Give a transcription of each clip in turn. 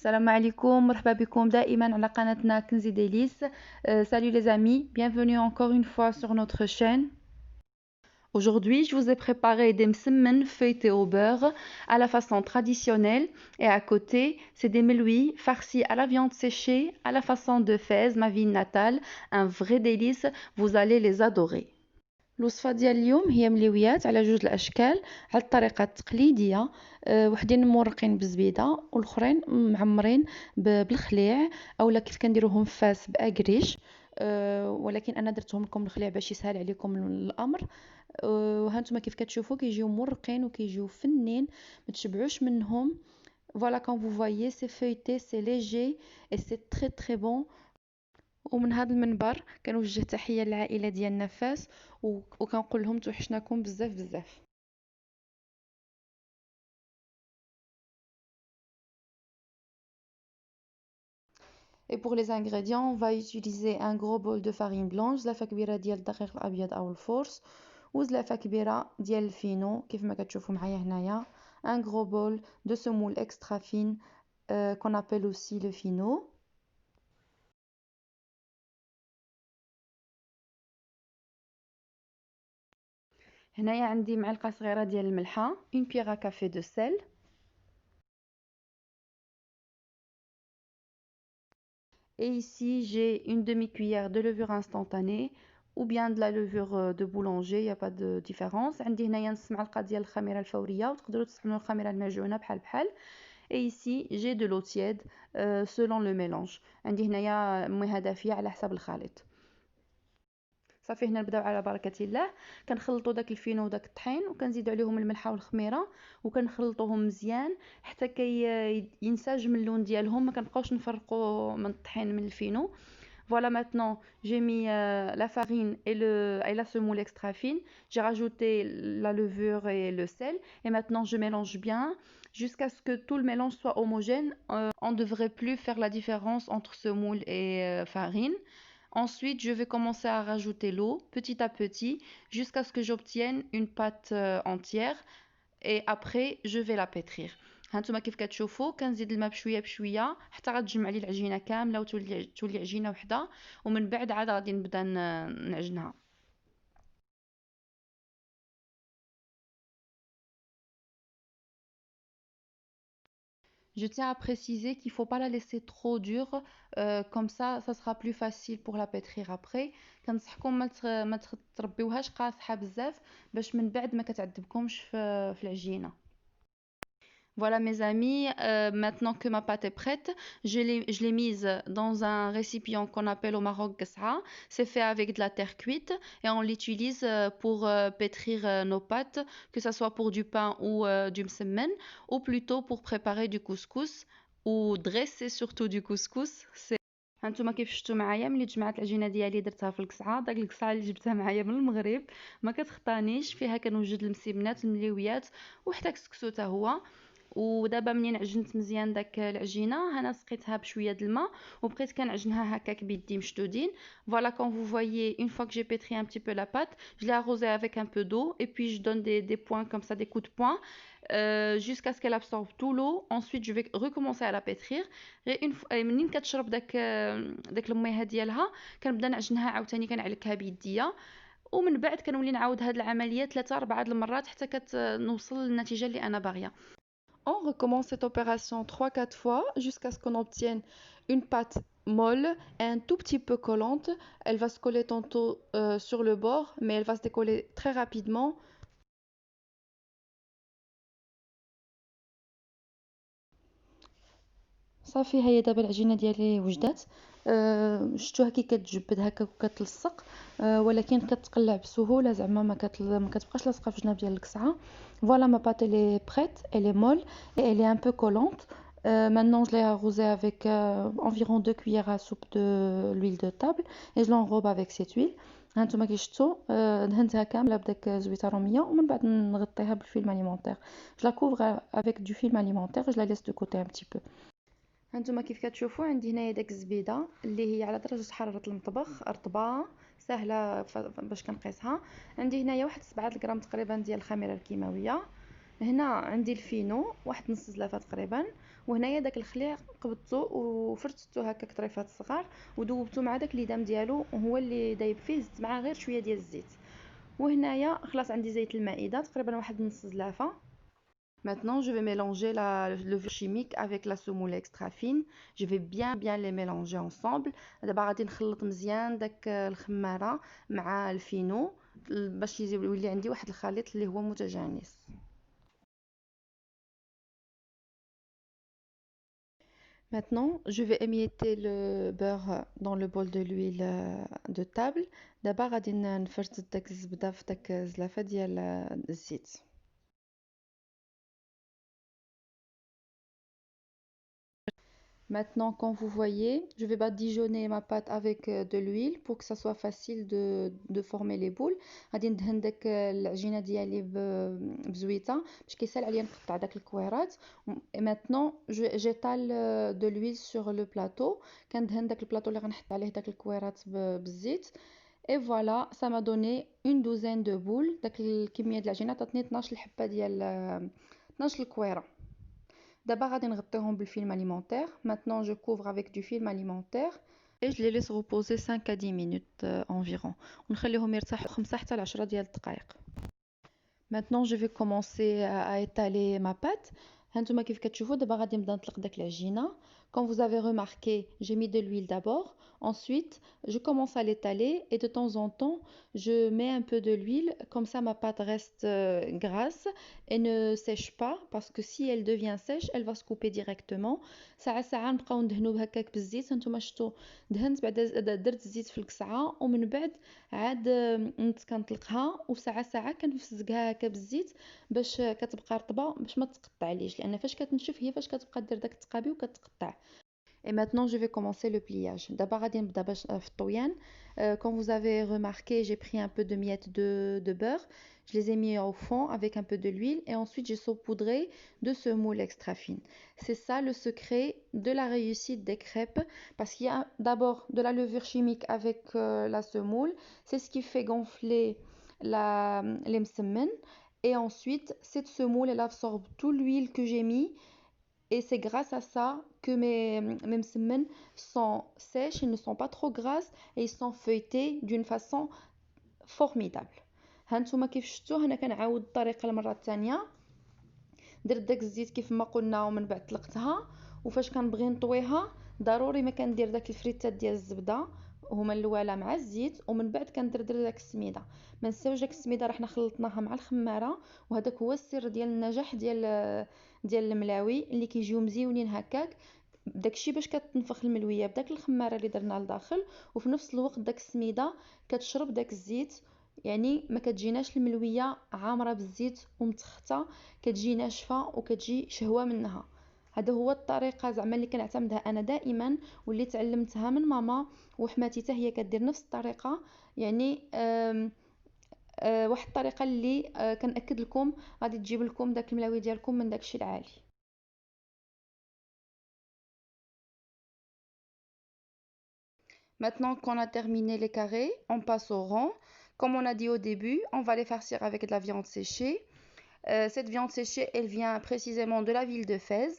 Salam alaikum, مرحبا بكم دائما على قناتنا كنزي ديليس. Salut les amis, bienvenue encore une fois sur notre chaîne. Aujourd'hui, je vous ai préparé des msemen feuilletés au beurre à la façon traditionnelle et à côté, c'est des melouis farcis à la viande séchée à la façon de Fès, ma ville natale, un vrai délice, vous allez les adorer. الوصفة ديال اليوم هي مليويات على جوج الاشكال على الطريقه التقليديه. وحدين مورقين بالزبيده والاخرين معمرين بالخليع اولا كيف كنديروهم في فاس باكريش. ولكن انا درتهم لكم بالخليع باش يسهل عليكم الامر. وهانتوما كيف كتشوفوا كيجيو مرقين وكيجيو فنين ما تشبعوش منهم. Voilà, quand vous voyez, c'est feuilleté, c'est léger et c'est très très bon. ومن هذا المنبر كنوجه تحية للعائلة ديال نفاس وكنقول لهم توحشناكم بزاف بزاف. Et pour les ingrédients, on va utiliser un gros bol de farine blanche, زلافة كبيرة ديال الدقيق الأبيض أو الفورس وزلافة كبيرة ديال الفينو كيف ما كتشوفوا معايا هنايا. Un gros bol de semoule extra fine qu'on appelle aussi le fino. هنايا عندي معلقة صغيرة ديال الملحة, une cuillère à café de sel. Et ici, j'ai une demi-cuillère de levure instantanée ou bien de la levure de boulanger, il n'y a pas de différence. عندي هنايا نص معلقة ديال الخميرة الفورية وتقدروا تستعملوا الخميرة المعجونة بحال بحال. Et ici, j'ai de l'eau tiède selon le mélange. عندي هنايا مياه دافية على حسب الخليط. صافي هنا نبداو على بركه الله. كنخلطوا داك الفينو وداك الطحين وكنزيدوا عليهم الملحه والخميره وكنخلطوهم مزيان حتى ينسجم اللون ديالهم. ما كنبقاوش نفرقوا من الطحين من الفينو. Voilà, maintenant j'ai mis la farine et la semoule extra fine. J'ai rajouté la levure et le sel. Et maintenant je mélange bien jusqu'à ce que tout le mélange soit homogène. On ne devrait plus faire la différence entre semoule et farine. Ensuite, je vais commencer à rajouter l'eau petit à petit jusqu'à ce que j'obtienne une pâte entière et après je vais la pétrir. هانتوما كيف كتشوفوا كنزيد الماء بشويه بشويه حتى غتجمع لي العجينه كامله وتولي عجينه وحده ومن بعد عاد غادي نبدا نعجنها. Je tiens à préciser qu'il ne faut pas la laisser trop dure, comme ça sera plus facile pour la pétrir après. كنصحكم ما تربيوهاش قاصحة بزاف باش من بعد ما كتعذبكمش في العجينة. Voilà mes amis, maintenant que ma pâte est prête, je l'ai mise dans un récipient qu'on appelle au Maroc Gasra. C'est fait avec de la terre cuite et on l'utilise pour pétrir nos pâtes, que ce soit pour du pain ou du msemen, ou plutôt pour préparer du couscous ou dresser surtout du couscous. هانتوما كيف شفتوا معايا ملي جمعت العجينه ديالي درتها في القصعه. داك القصعه اللي جبتها معايا من المغرب ما كتخطانيش, فيها كنوجد المسيبنات المليويات وحتى كسكسو حتى هو. ودابا منين عجنت مزيان داك العجينه هنا سقيتها بشويه د الماء وبقيت كنعجنها هكاك بيدي مشدودين. Voilà, quand vous voyez, une fois que j'ai pétri un petit peu la pâte, je l'ai arrosée avec un peu d'eau et puis je donne des points comme ça, des coups de poing jusqu'à ce qu'elle absorbe tout l'eau. Ensuite je vais recommencer à la pétrir. منين كتشرب داك المياه ديالها كنبدا نعجنها عاوتاني كنعلكها بيديا ومن بعد كنولي نعاود هاد العمليه 3-4 المرات حتى كنوصل للنتيجه اللي انا باغيه. On recommence cette opération 3-4 fois jusqu'à ce qu'on obtienne une pâte molle et un tout petit peu collante. Elle va se coller tantôt sur le bord, mais elle va se décoller très rapidement. صافي هي دابا العجينه ديالي وجدات. شفتوها كي كتجبد هكا وكتلصق, ولكن كتقلع بسهوله زعما ما كتبقاش لاصقه في الجناب ديال القصعه. Voilà, ma pâte elle est prête, elle est molle et elle est un peu collante. Maintenant je l'ai arrosée avec environ 2 cuillères à soupe de l'huile de table et je l'enrobe avec cette huile. هانتوما كي شفتوا دهنتها كامله بداك زويته روميه ومن بعد نغطيها بالفيلم alimentaire. Je la couvre avec du film alimentaire et je la laisse de côté un petit peu. هانتوما كيف كتشوفوا عندي هنايا داك الزبيده اللي هي على درجه حراره المطبخ رطبه سهله باش كنقيسها. عندي هنايا واحد 7 غرام تقريبا ديال الخميره الكيماويه. هنا عندي الفينو واحد نص زلافه تقريبا، وهنايا داك الخليع قبضته وفرتته هكاك طريفات صغار وذوبته مع داك الليدام ديالو وهو اللي دايب فيه، زدت معاه غير شويه ديال الزيت. وهنايا خلاص عندي زيت المائده تقريبا واحد نص زلافه. Maintenant, je vais mélanger la levure chimique avec la semoule extra fine. Je vais bien les mélanger ensemble. دابا غادي نخلط مزيان داك الخمارة مع الفينو باش يولي عندي واحد الخليط اللي هو متجانس. Maintenant, je vais émietter le beurre dans le bol de l'huile de table. دابا غادي نفرزت داك الزبدة في داك الزلافة ديال الزيت. Maintenant, comme vous voyez, je vais badigeonner ma pâte avec de l'huile pour que ça soit facile de former les boules. غادي ندهن داك العجينة ديالي بزويته باش كيسهل عليا نقطع داك الكويرات. Et maintenant, j'étale de l'huile sur le plateau. كندهن داك البلاطو اللي غنحط عليه داك الكويرات بالزيت. Et voilà, ça m'a donné une douzaine de boules. داك الكمية ديال العجينة عطاتني 12 حبة ديال 12 الكويرة. D'abord, غادي نغطيهم بالفيلم alimentaire. Maintenant, je couvre avec du film alimentaire et je les laisse reposer 5 à 10 minutes environ. ونخليهم يرتاحوا 5 حتى ل 10 ديال الدقائق. Maintenant, je vais commencer à étaler ma pâte. هانتوما كيف كتشوفوا دابا غادي نبدا نطلق داك العجينه. Comme vous avez remarqué, j'ai mis de l'huile d'abord. Ensuite, je commence à l'étaler et de temps en temps, je mets un peu de l'huile. Comme ça, ma pâte reste grasse et ne sèche pas. Parce que si elle devient sèche, elle va se couper directement. ساعة ساعة نبقاو ندهنو هكاك بالزيت. هانتوما شفتوا دهنت بعد درت الزيت في القصعة ومن بعد عاد كنطلقها وساعة ساعة كنفزقها هكا بالزيت باش كتبقى رطبة باش ما تقطعليش، لأن فاش كتنشف هي فاش كتبقى دير داك التقابي وكتقطع. Et maintenant, je vais commencer le pliage. D'abord, غادي نبدا باش في الطويان. Comme vous avez remarqué, j'ai pris un peu de miettes de beurre. Je les ai mis au fond avec un peu de l'huile et ensuite j'ai saupoudré de semoule extra fine. C'est ça le secret de la réussite des crêpes parce qu'il y a d'abord de la levure chimique avec la semoule. C'est ce qui fait gonfler les msemen. Et ensuite, cette semoule, elle absorbe toute l'huile que j'ai mis. Et c'est grâce à ça que mes msemen sont sèches, ils ne sont pas trop grasses et ils sont feuilletés d'une façon formidable. هانتوما كيف شفتوا هنا كنعاود الطريقه المره الثانيه. درت داك الزيت كيف ما قلنا ومن بعد طلقتها، وفاش كنبغي نطويها ضروري ما كندير داك الفريتات ديال الزبده هما الاولى مع الزيت ومن بعد كندردر داك السميده. ما نساوش داك السميده راه حنا خلطناها مع الخماره وهذاك هو السر ديال النجاح ديال الملاوي اللي كيجيو مزيونين هكاك. داكشي باش كتنفخ الملويه بداك الخماره اللي درنا لداخل وفي نفس الوقت داك السميده كتشرب داك الزيت، يعني ما كتجيناش الملويه عامره بالزيت ومتخته، كتجي ناشفه وكتجي شهوه منها. هذا هو الطريقه زعما اللي كنعتمدها انا دائما واللي تعلمتها من ماما وحماتي حتى هي كدير نفس الطريقه. يعني واحد الطريقه اللي كنأكد لكم غادي تجيب لكم داك الملاوي ديالكم من داكشي العالي. Maintenant qu'on a terminé les carrés, on passe au rond. Comme on a dit au début, on va les farcir avec de la viande séchée. Cette viande séchée, elle vient précisément de la ville de Fès.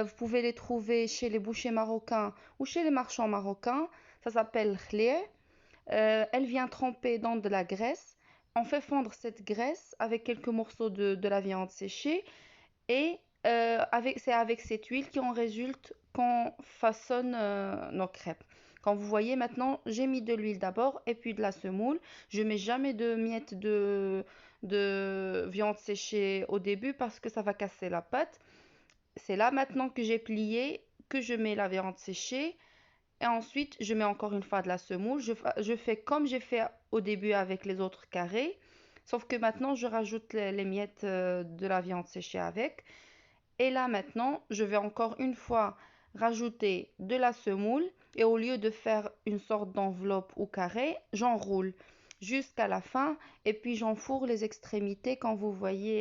Vous pouvez les trouver chez les bouchers marocains ou chez les marchands marocains. Ça s'appelle khlié. Elle vient trempée dans de la graisse. On fait fondre cette graisse avec quelques morceaux de la viande séchée et c'est avec cette huile qu'on résulte qu'on façonne nos crêpes. Comme vous voyez maintenant, j'ai mis de l'huile d'abord et puis de la semoule. Je mets jamais de miettes de viande séchée au début parce que ça va casser la pâte. C'est là maintenant que j'ai plié que je mets la viande séchée et ensuite je mets encore une fois de la semoule. Je fais comme j'ai fait au début avec les autres carrés, sauf que maintenant je rajoute les miettes de la viande séchée avec. Et là maintenant, je vais encore une fois rajouter de la semoule et au lieu de faire une sorte d'enveloppe ou carré, j'enroule jusqu'à la fin et puis j'enfourre les extrémités quand vous voyez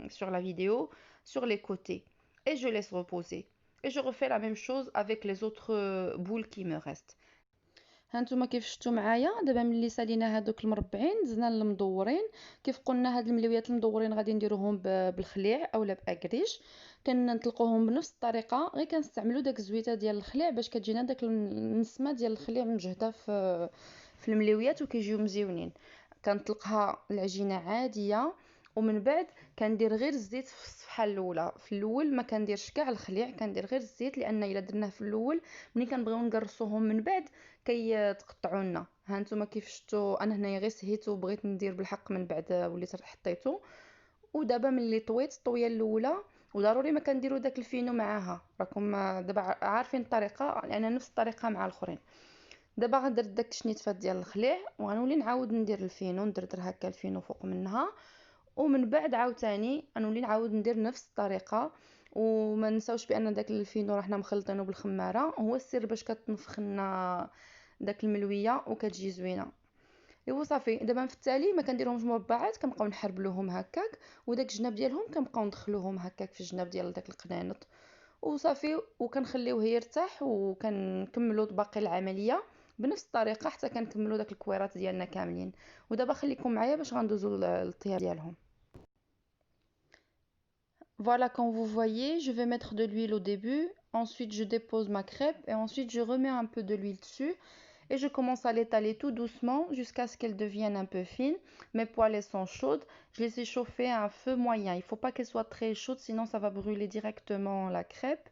sur la vidéo sur les côtés et je laisse reposer. Et je refais la même chose avec les autres boules qui me restent. هانتوما كيف شفتوا معايا دابا ملي سالينا هادوك المربعين دزنا للمدورين. كيف قلنا هاد الملويات المدورين غادي نديروهم بالخليع اولا باكريش. كنطلقوهم بنفس الطريقه، غير كنستعملوا داك الزويته ديال الخليع باش كتجينا داك النسمه ديال الخليع مجهده في الملويات وكيجيو مزيونين. كنطلقها العجينه عاديه، ومن بعد كندير غير الزيت في الصفحه الاولى. في الاول ما كنديرش كاع الخليع، كندير غير الزيت، لان الا درناه في الاول ملي كنبغيو نقرصوهم من بعد كيتقطعوا لنا. ها نتوما كيف شفتوا انا هنايا غير سهيت وبغيت ندير بالحق، من بعد وليت حطيته. ودابا ملي طويت الطويه الاولى، وضروري ما كنديروا داك الفينو معاها، راكم دابا عارفين الطريقه لان نفس الطريقه مع الاخرين. دابا غندير داك الشنيتفات ديال الخليع وغنولي نعاود ندير الفينو، ندردر هكا الفينو فوق منها. ومن بعد عاوتاني غنولي نعاود ندير نفس الطريقه. وما نساوش بان داك الفينو راه حنا مخلطينه بالخماره، هو السر باش كتنفخ لنا داك الملويه وكتجي زوينه. ايوا صافي. دابا في التالي ما كنديرهمش مربعات، كنبقاو نحربلوهم هكاك، وداك الجناب ديالهم كنبقاو ندخلوهم هكاك في الجناب ديال داك القنانط وصافي. وكنخليوه يرتاح وكنكملوا باقي العمليه بنفس الطريقه حتى كنكملوا داك الكويرات ديالنا كاملين. ودابا خليكم معايا باش غندوزو للطياب ديالهم. Voilà, comme vous voyez, je vais mettre de l'huile au début, ensuite je dépose ma crêpe et ensuite je remets un peu de l'huile dessus et je commence à l'étaler tout doucement jusqu'à ce qu'elle devienne un peu fine. Mes poêles sont chaudes, je les ai chauffées à un feu moyen. Il ne faut pas qu'elles soient très chaudes, sinon ça va brûler directement la crêpe.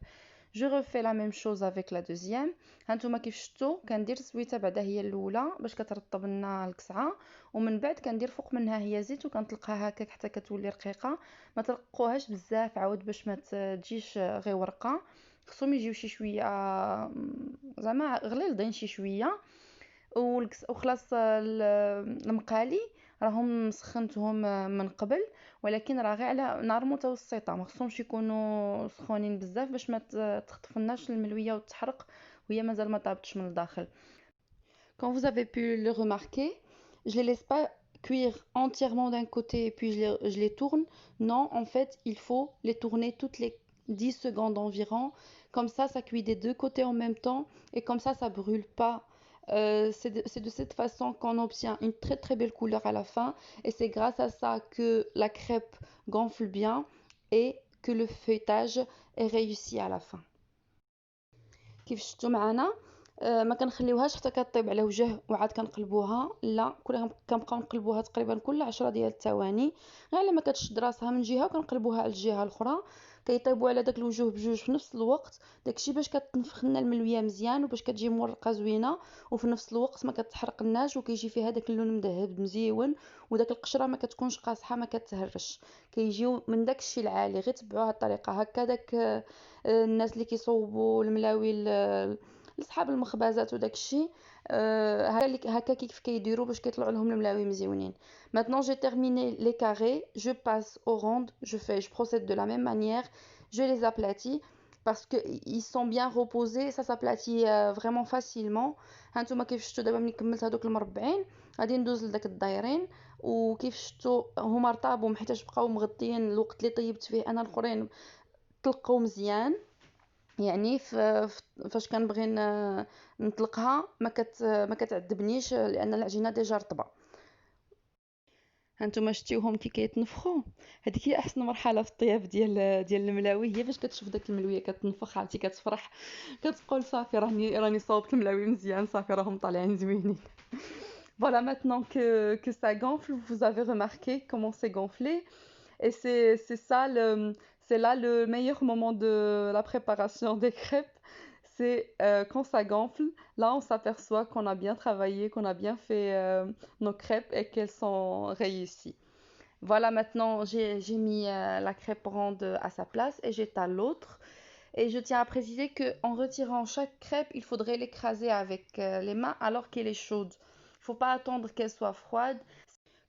Je refais la même chose avec la deuxième. هانتوما كيف شفتوا كندير سويته بعدا هي الاولى باش كترطب لنا الكسعه، ومن بعد كندير فوق منها هي زيت وكنطلقها هكاك حتى كتولي رقيقه. ما ترققوهاش بزاف عاود باش ما تجيش غير ورقه، خصهم يجيو شي شويه زعما غليظين شي شويه. وخلاص المقالي راهم سخنتهم من قبل، ولكن راه غير على نار متوسطه، ما خصهمش يكونوا سخونين بزاف باش ما تخطفناش الملويه وتحرق وهي مازال ما طابتش من الداخل. Quand vous avez pu le remarquer, je les laisse pas cuire entièrement d'un côté et puis je les tourne. Non, en fait, il faut les tourner toutes les 10 secondes environ. Comme ça cuit des deux côtés en même temps et comme ça brûle pas. C'est de cette façon qu'on obtient une très très belle couleur à la fin et c'est grâce à ça que la crêpe gonfle bien et que le feuilletage est réussi à la fin. كيف شفتوا معنا ما كنخليوهاش حتى كطيب على وجه وعاد كنقلبوها، لا كنبقاو نقلبوها تقريبا كل 10 ديال الثواني، غير لما كتشد راسها من جهه وكنقلبوها على الجهه الاخرى. كيطيبوا على داك الوجوه بجوج في نفس الوقت، داكشي باش كتنفخ لنا الملويه مزيان وباش كتجي مورقه زوينه، وفي نفس الوقت ما كتحرقناش وكيجي فيها داك اللون مذهب مزيون، وداك القشره ما كتكونش قاصحه ما كتهرش، كيجيو من داكشي العالي. غير تبعوا هاد الطريقه هكا. داك الناس اللي كيصوبوا الملاوي لصحاب المخبزات وداكشي هكا كيف كيديروا باش كيطلعوا لهم الملاوي مزيونين. Maintenant j'ai terminé les carrés, je passe aux rondes, je procède de la même manière, je les aplatis parce que ils sont bien reposés, ça s'aplatit vraiment facilement. هانتوما كيف شفتوا دابا ملي كملت هذوك المربعين غادي ندوز لداك الدايرين، وكيف شفتوا هما رطابهم حيتاش بقاو مغطيين الوقت اللي طيبت فيه انا الاخرين طلقوا مزيان. يعني فاش كنبغي نطلقها ما كتعذبنيش لان العجينه ديجا رطبه. هانتوما شتيوهم كي كيتنفخوا، هذيك هي احسن مرحله في الطياب ديال الملاوي، هي فاش كتشوف داك الملويه كتنفخ عرفتي كتفرح، كتقول صافي راني صوبت الملاوي مزيان، صافي راهم طالعين زوينين. Voilà, maintenant que ça gonfle, vous avez remarqué comment c'est gonflé. Et c'est là le meilleur moment de la préparation des crêpes. C'est quand ça gonfle, là on s'aperçoit qu'on a bien travaillé, qu'on a bien fait nos crêpes et qu'elles sont réussies. Voilà, maintenant j'ai mis la crêpe ronde à sa place et j'étale l'autre. Et je tiens à préciser qu'en retirant chaque crêpe, il faudrait l'écraser avec les mains alors qu'elle est chaude. Il ne faut pas attendre qu'elle soit froide.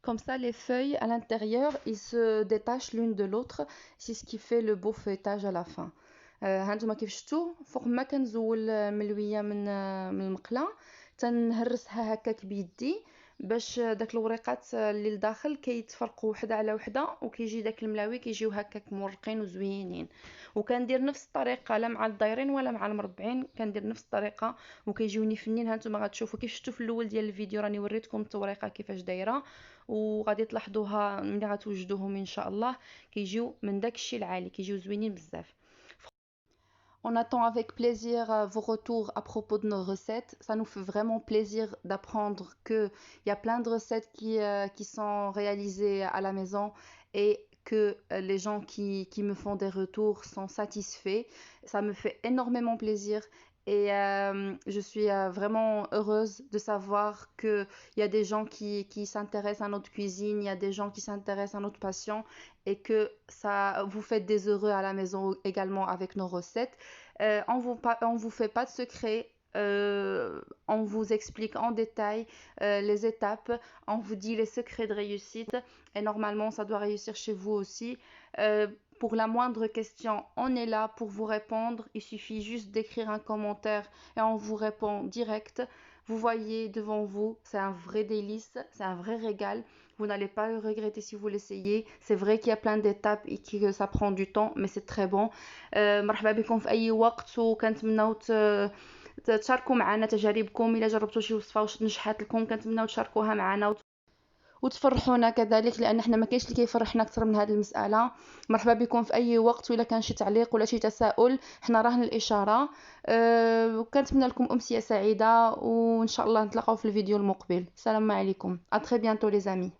Comme ça, les feuilles à l'intérieur, ils se détachent l'une de l'autre. C'est ce qui fait le beau feuilletage à la fin. هانتوما كيف شفتوا فوق ما كنزول ملويه من المقله تنهرسها هكاك بيدي باش داك الوريقات اللي لداخل كيتفرقوا وحده على وحده، وكيجي داك الملاوي كيجيو هكاك مورقين وزوينين. وكندير نفس الطريقه لا مع الدايرين ولا مع المربعين، كندير نفس الطريقه وكيجيو نفنين. ها نتوما غتشوفوا كيف شفتوا في الاول ديال الفيديو راني وريتكم التوريقه كيفاش دايره، وغادي تلاحظوها ملي غتوجدوهم ان شاء الله كيجيو من داك الشيء العالي، كيجيو زوينين بزاف. On attend avec plaisir vos retours à propos de nos recettes. Ça nous fait vraiment plaisir d'apprendre qu'il y a plein de recettes qui sont réalisées à la maison et que les gens qui me font des retours sont satisfaits. Ça me fait énormément plaisir et je suis vraiment heureuse de savoir qu'il y a des gens qui s'intéressent à notre cuisine, il y a des gens qui s'intéressent à notre passion et que ça vous faites des heureux à la maison également avec nos recettes. On vous fait pas de secret. On vous explique en détail les étapes, on vous dit les secrets de réussite et normalement ça doit réussir chez vous aussi. Pour la moindre question, on est là pour vous répondre. Il suffit juste d'écrire un commentaire et on vous répond direct. Vous voyez devant vous, c'est un vrai délice, c'est un vrai régal. Vous n'allez pas le regretter si vous l'essayez. C'est vrai qu'il y a plein d'étapes et que ça prend du temps, mais c'est très bon. مرحبا بكم في أي وقت، وكنتمناو تشاركوا معنا تجاربكم. إلا جربتوا شي وصفة وش نجحت لكم كنتمناو تشاركوها معنا وتفرحونا كذلك، لان حنا ما كاينش اللي كيفرحنا اكثر من هذه المساله. مرحبا بكم في اي وقت، واذا كان شي تعليق ولا شي تساؤل حنا راهن الاشاره. وكنتمنى لكم امسيه سعيده، وان شاء الله نتلاقاو في الفيديو المقبل. السلام عليكم، ا تري بيانتو لي زامي.